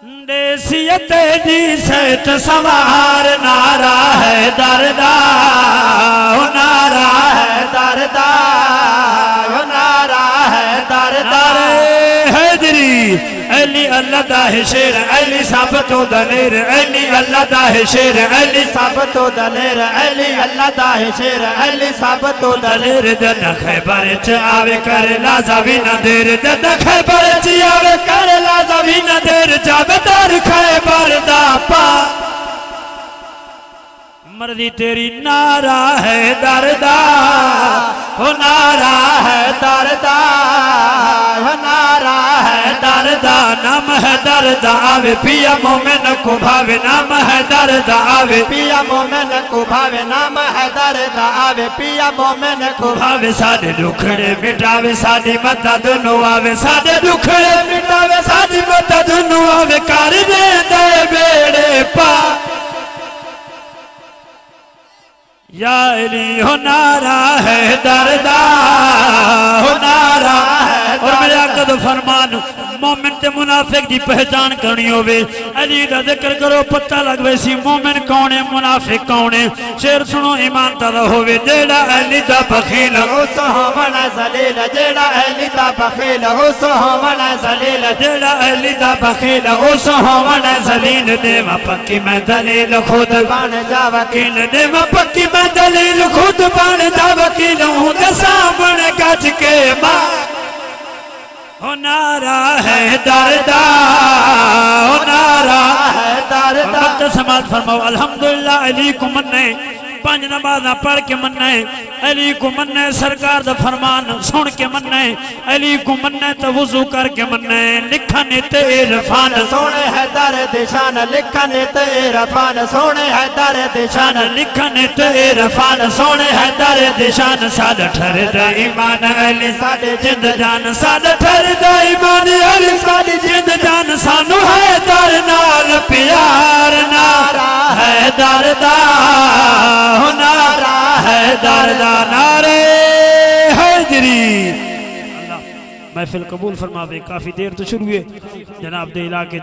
دیسیت جی set سوار نعرہ ہے دردہ نعرہ ہے دردہ نعرہ ہے دردہ حیدری علی اللہ دا ہے شیر علی ثابتو دلیر علی اللہ دا ہے شیر علی ثابتو دلیر علی اللہ دا ہے شیر علی ثابتو دلیر جد خیبر آوے کر لازوی نہ دیر جد خیبر آوے کر لازوی نہ دیر جب در خیبر دا پا مرضی تیری نعرہ ہے دردہ نعرہ ہے دردہ نعرہ ہے دردہ نام ہے دردہ آوے پیا مومن کو بھاوے نام ہے دردہ آوے پیا مومن کو بھاوے نام ہے دردہ آوے پیا مومن کو بھاوے سادے دکھڑے مٹاوے سادی مدد نو آوے سادے دکھڑے مٹاوے سادی مدد نو آوے کار دے دے بیڑے پا یا علی ہو نعرہ ہے دردہ ہو نعرہ ہے دردہ اور میرے آقا دو فرمان مومن تے منافق دی پہچان کرنی ہوئے علی دا ذکر کرو پتہ لگوے سی مومن کونے منافق کونے شیر سنو ایمان تازہ ہوئے جیڑا علی دا بخیل ہو سہمنا زلیل جیڑا علی دا بخیل ہو سہمنا زلیل جیڑا علی دا بخیل ہو سہمنا زلیل دیما پکی میں دلیل خود بان جا وکیل دیما پکی میں دلیل خود بان جا وکیل ہوں دسامن گج کے ماں نعرہ ہے دردہ نعرہ ہے دردہ مقدس سماعت فرماؤ الحمدللہ علی کو مننے پانچ نمازہ پڑھ کے مننے علی کو مننے سرکار دا فرمان سن کے مننے علی کو مننے تو وضو کر کے مننے لکھنے تے عرفان سونے ہے درد شان لکھنے تے عرفان سونے ہے درد شان لکھنے تے عرفان سونے ہے درد شان ساد ٹھر دا ایمان علی ساد جند جان ساد ٹھر دا ایمان علی ساد جند جان سانو ہے در نال پیار نعرہ ہے دردہ نعرہ ہے دردہ نعرے حیدری اللہ محفل قبول فرماوے کافی دیر تو شروع ہے جناب دے علاقے